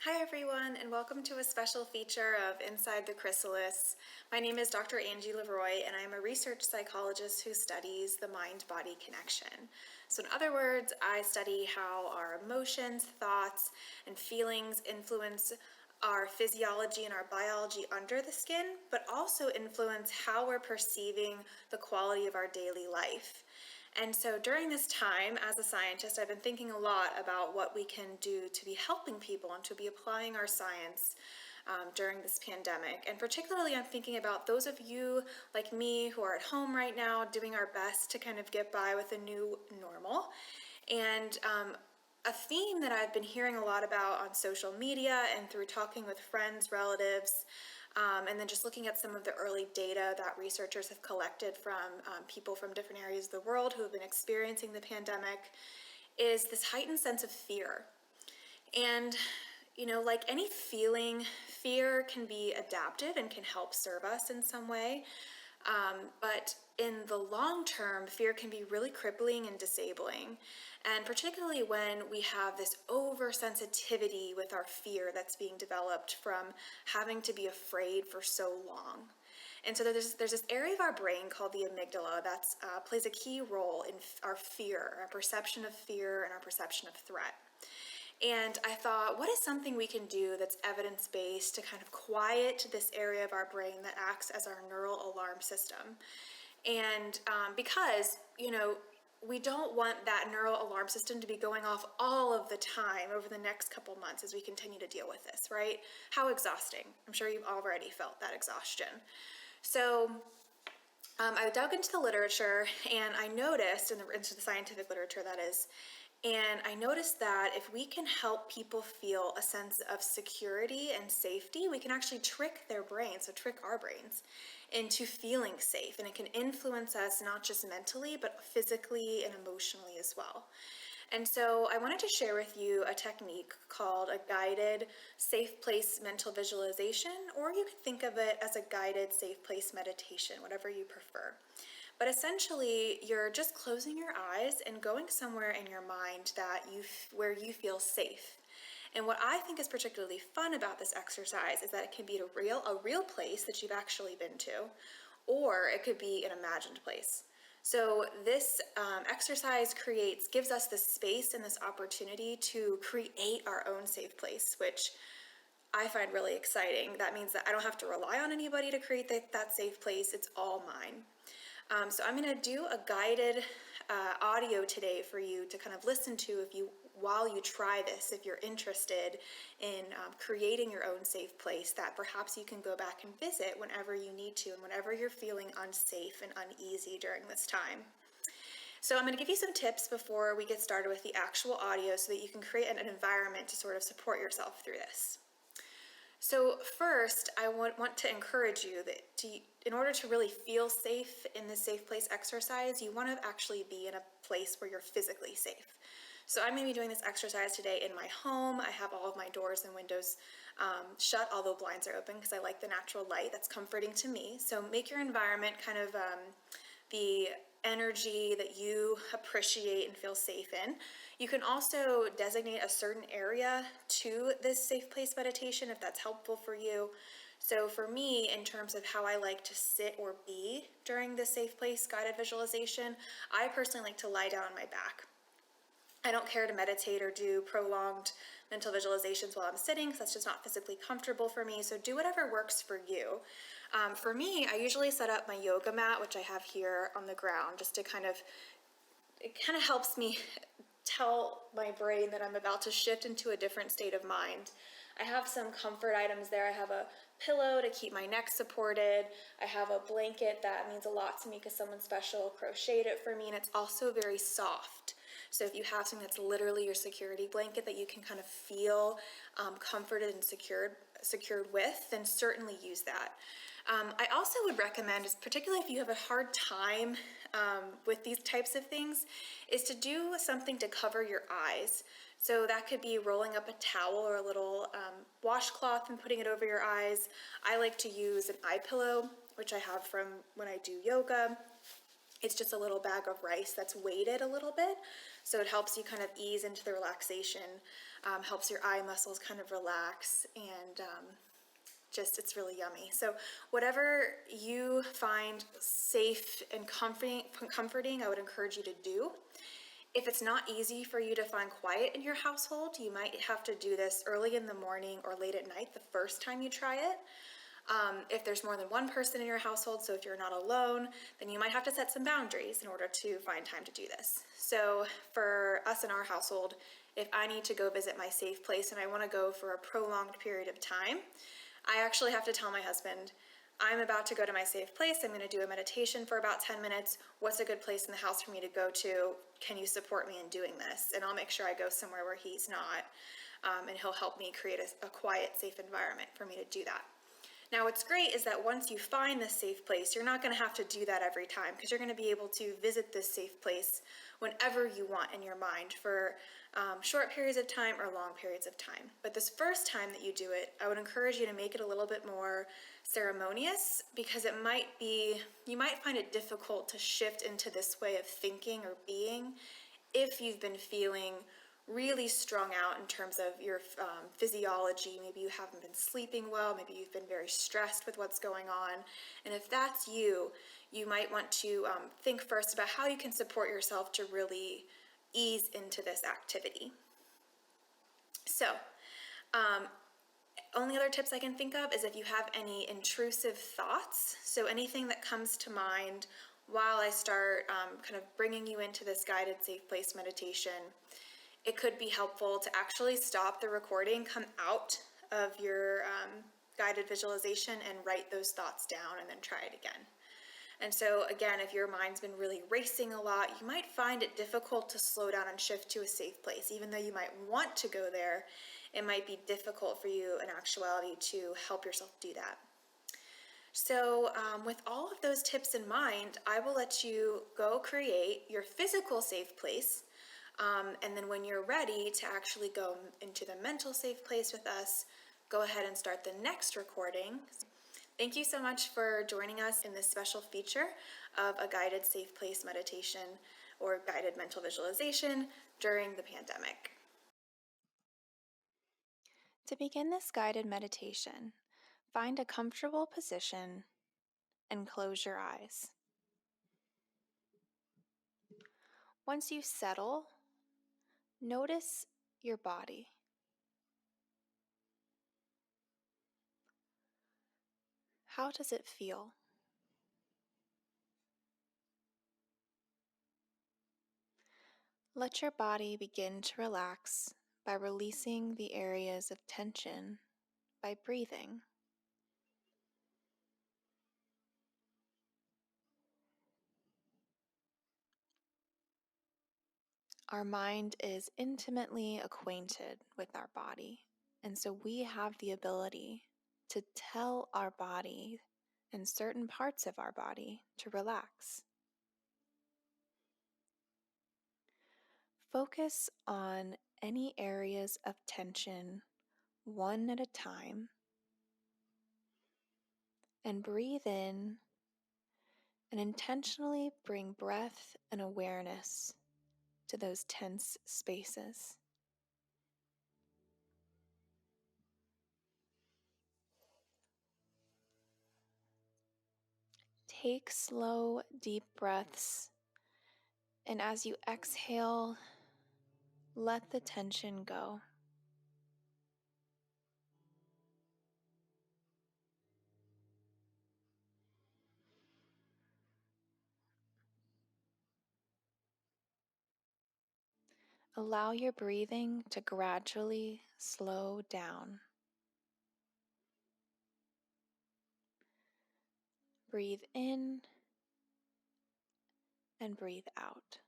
Hi everyone, and welcome to a special feature of Inside the Chrysalis. My name is Dr. Angie LeRoy, and I am a research psychologist who studies the mind-body connection. So in other words, I study how our emotions, thoughts, and feelings influence our physiology and our biology under the skin, but also influence how we're perceiving the quality of our daily life. And so during this time, as a scientist, I've been thinking a lot about what we can do to be helping people and to be applying our science during this pandemic. And particularly, I'm thinking about those of you like me who are at home right now doing our best to kind of get by with a new normal. And a theme that I've been hearing a lot about on social media and through talking with friends, relatives, and then just looking at some of the early data that researchers have collected from people from different areas of the world who have been experiencing the pandemic is this heightened sense of fear. And, like any feeling, fear can be adaptive and can help serve us in some way. But in the long term, fear can be really crippling and disabling. And particularly when we have this oversensitivity with our fear that's being developed from having to be afraid for so long. And so there's this area of our brain called the amygdala that plays a key role in our fear, our perception of fear, and our perception of threat. And I thought, what is something we can do that's evidence-based to kind of quiet this area of our brain that acts as our neural alarm system? And because, we don't want that neural alarm system to be going off all of the time over the next couple months as we continue to deal with this, right? How exhausting. I'm sure you've already felt that exhaustion. So I dug into the literature and I noticed, into the scientific literature that is, and I noticed that if we can help people feel a sense of security and safety, we can actually trick their brains, so trick our brains, into feeling safe. And it can influence us not just mentally, but physically and emotionally as well. And so I wanted to share with you a technique called a guided safe place mental visualization, or you could think of it as a guided safe place meditation, whatever you prefer. But essentially, you're just closing your eyes and going somewhere in your mind where you feel safe. And what I think is particularly fun about this exercise is that it can be a real place that you've actually been to, or it could be an imagined place. So this exercise gives us the space and this opportunity to create our own safe place, which I find really exciting. That means that I don't have to rely on anybody to create that safe place. It's all mine. So I'm going to do a guided audio today for you to kind of listen to while you try this, if you're interested in creating your own safe place that perhaps you can go back and visit whenever you need to and whenever you're feeling unsafe and uneasy during this time. So I'm going to give you some tips before we get started with the actual audio so that you can create an environment to sort of support yourself through this. So first, I want to encourage you that in order to really feel safe in this safe place exercise, you want to actually be in a place where you're physically safe. So I'm going to be doing this exercise today in my home. I have all of my doors and windows shut, although blinds are open because I like the natural light. That's comforting to me. So make your environment kind of the energy that you appreciate and feel safe in. You can also designate a certain area to this safe place meditation if that's helpful for you. So for me, in terms of how I like to sit or be during this safe place guided visualization, I personally like to lie down on my back. I don't care to meditate or do prolonged mental visualizations while I'm sitting because that's just not physically comfortable for me. So do whatever works for you. For me, I usually set up my yoga mat, which I have here on the ground, just to it kind of helps me tell my brain that I'm about to shift into a different state of mind. I have some comfort items there. I have a pillow to keep my neck supported. I have a blanket that means a lot to me because someone special crocheted it for me, and it's also very soft. So if you have something that's literally your security blanket that you can kind of feel comforted and secured with, then certainly use that. I also would recommend, particularly if you have a hard time with these types of things, is to do something to cover your eyes. So that could be rolling up a towel or a little washcloth and putting it over your eyes. I like to use an eye pillow, which I have from when I do yoga. It's just a little bag of rice that's weighted a little bit, so it helps you kind of ease into the relaxation, helps your eye muscles kind of relax, and just it's really yummy. So whatever you find safe and comforting, I would encourage you to do. If it's not easy for you to find quiet in your household, you might have to do this early in the morning or late at night the first time you try it. If there's more than one person in your household, so if you're not alone, then you might have to set some boundaries in order to find time to do this. So for us in our household, if I need to go visit my safe place and I want to go for a prolonged period of time, I actually have to tell my husband, I'm about to go to my safe place. I'm going to do a meditation for about 10 minutes. What's a good place in the house for me to go to? Can you support me in doing this? And I'll make sure I go somewhere where he's not, and he'll help me create a quiet, safe environment for me to do that. Now, what's great is that once you find this safe place, you're not going to have to do that every time, because you're going to be able to visit this safe place whenever you want in your mind for short periods of time or long periods of time. But this first time that you do it, I would encourage you to make it a little bit more ceremonious, because you might find it difficult to shift into this way of thinking or being if you've been feeling really strung out in terms of your physiology. Maybe you haven't been sleeping well, maybe you've been very stressed with what's going on. And if that's you, you might want to think first about how you can support yourself to really ease into this activity. So, only other tips I can think of is if you have any intrusive thoughts, so anything that comes to mind while I start kind of bringing you into this guided safe place meditation, it could be helpful to actually stop the recording, come out of your guided visualization and write those thoughts down and then try it again. And so again, if your mind's been really racing a lot, you might find it difficult to slow down and shift to a safe place. Even though you might want to go there, it might be difficult for you in actuality to help yourself do that. So with all of those tips in mind, I will let you go create your physical safe place. And then when you're ready to actually go into the mental safe place with us, go ahead and start the next recording. Thank you so much for joining us in this special feature of a guided safe place meditation or guided mental visualization during the pandemic. To begin this guided meditation, find a comfortable position and close your eyes. Once you settle, notice your body. How does it feel? Let your body begin to relax by releasing the areas of tension by breathing. Our mind is intimately acquainted with our body, and so we have the ability to tell our body and certain parts of our body to relax. Focus on any areas of tension one at a time and breathe in and intentionally bring breath and awareness to those tense spaces. Take slow, deep breaths, and as you exhale, let the tension go. Allow your breathing to gradually slow down. Breathe in and breathe out.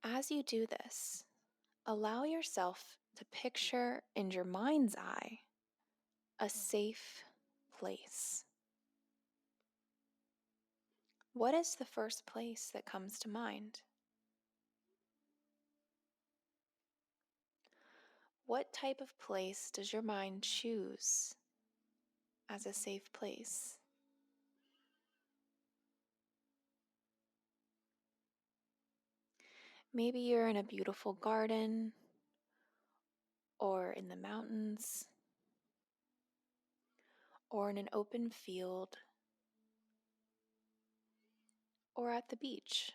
As you do this, allow yourself to picture in your mind's eye a safe place. What is the first place that comes to mind? What type of place does your mind choose as a safe place. Maybe you're in a beautiful garden or in the mountains or in an open field or at the beach.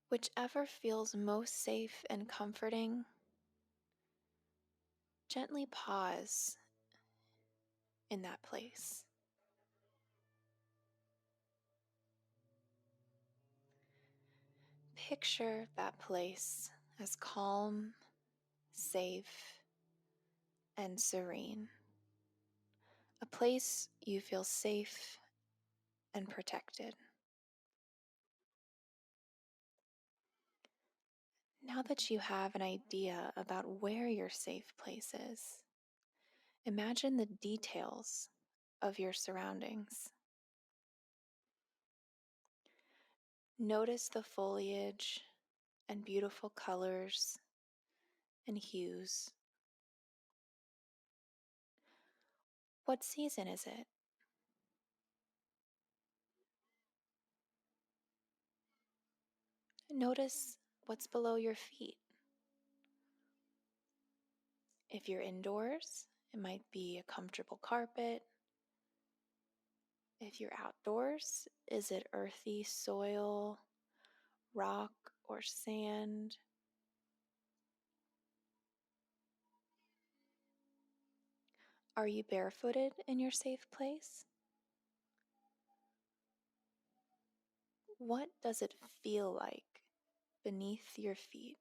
Whichever feels most safe and comforting, gently pause in that place. Picture that place as calm, safe, and serene. A place you feel safe and protected. Now that you have an idea about where your safe place is, imagine the details of your surroundings. Notice the foliage and beautiful colors and hues. What season is it? Notice what's below your feet. If you're indoors, it might be a comfortable carpet. If you're outdoors, is it earthy soil, rock, or sand? Are you barefooted in your safe place? What does it feel like beneath your feet?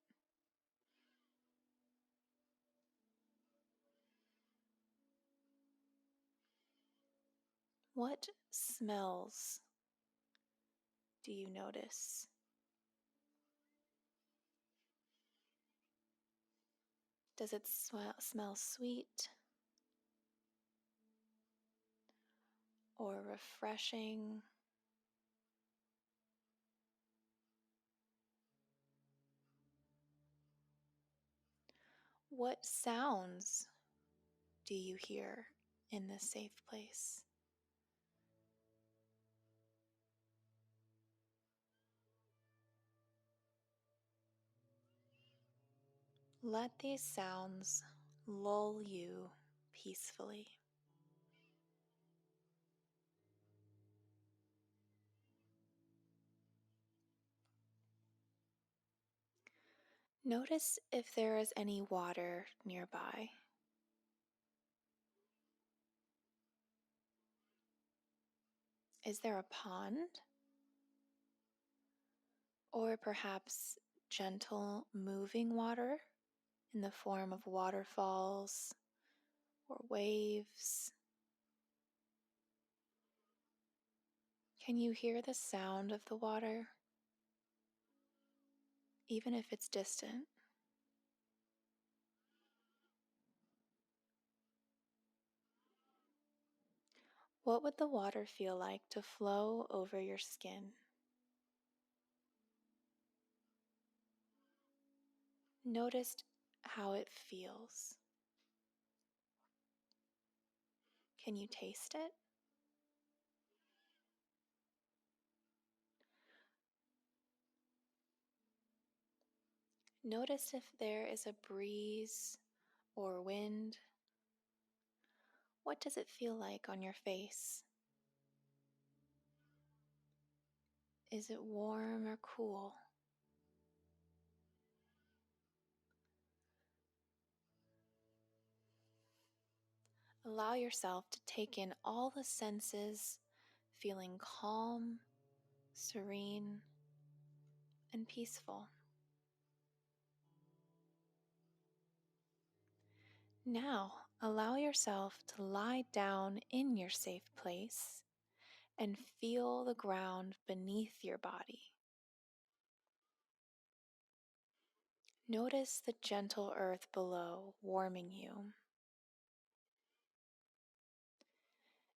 What smells do you notice? Does it smell sweet or refreshing? What sounds do you hear in this safe place? Let these sounds lull you peacefully. Notice if there is any water nearby. Is there a pond? Or perhaps gentle moving water in the form of waterfalls or waves? Can you hear the sound of the water, even if it's distant? What would the water feel like to flow over your skin? Notice how it feels. Can you taste it? Notice if there is a breeze or wind. What does it feel like on your face? Is it warm or cool? Allow yourself to take in all the senses, feeling calm, serene, and peaceful. Now, allow yourself to lie down in your safe place and feel the ground beneath your body. Notice the gentle earth below warming you.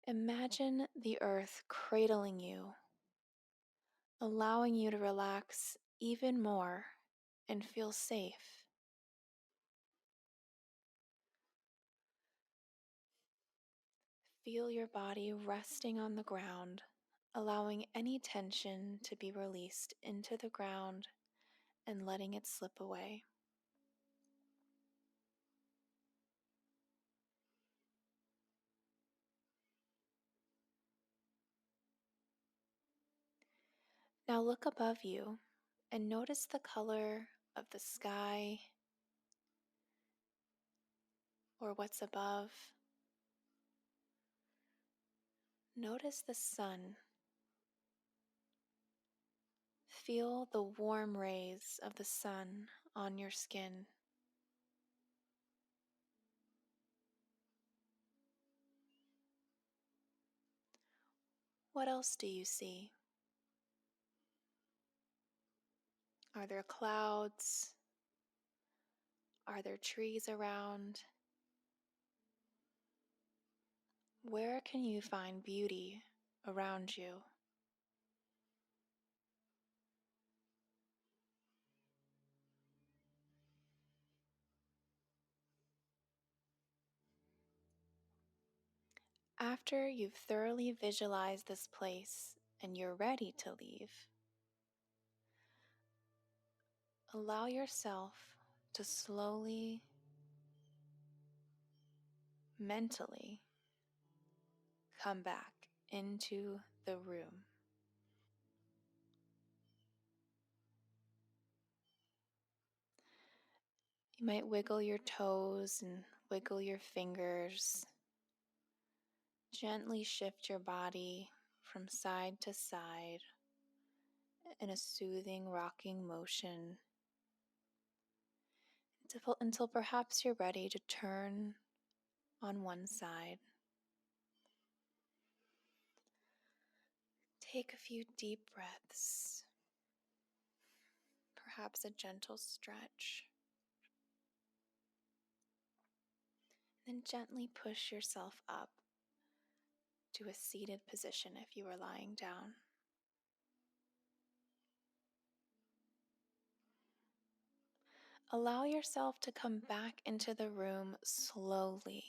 Imagine the earth cradling you, allowing you to relax even more and feel safe. Feel your body resting on the ground, allowing any tension to be released into the ground and letting it slip away. Now look above you and notice the color of the sky or what's above. Notice the sun. Feel the warm rays of the sun on your skin. What else do you see? Are there clouds? Are there trees around? Where can you find beauty around you? After you've thoroughly visualized this place and you're ready to leave, allow yourself to slowly, mentally come back into the room. You might wiggle your toes and wiggle your fingers. Gently shift your body from side to side in a soothing, rocking motion until perhaps you're ready to turn on one side. Take a few deep breaths, perhaps a gentle stretch. Then gently push yourself up to a seated position if you are lying down. Allow yourself to come back into the room slowly.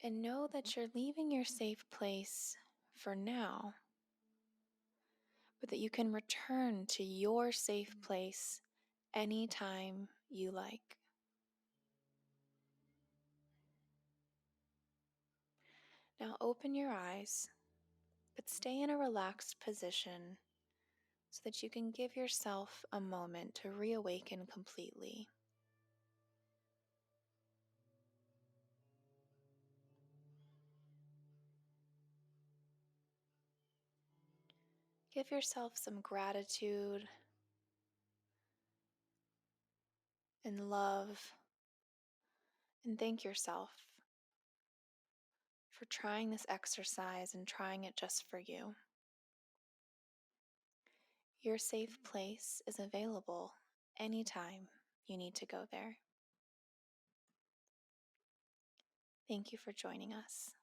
And know that you're leaving your safe place for now, but that you can return to your safe place anytime you like. Now open your eyes, but stay in a relaxed position so that you can give yourself a moment to reawaken completely. Give yourself some gratitude and love, and thank yourself for trying this exercise and trying it just for you. Your safe place is available anytime you need to go there. Thank you for joining us.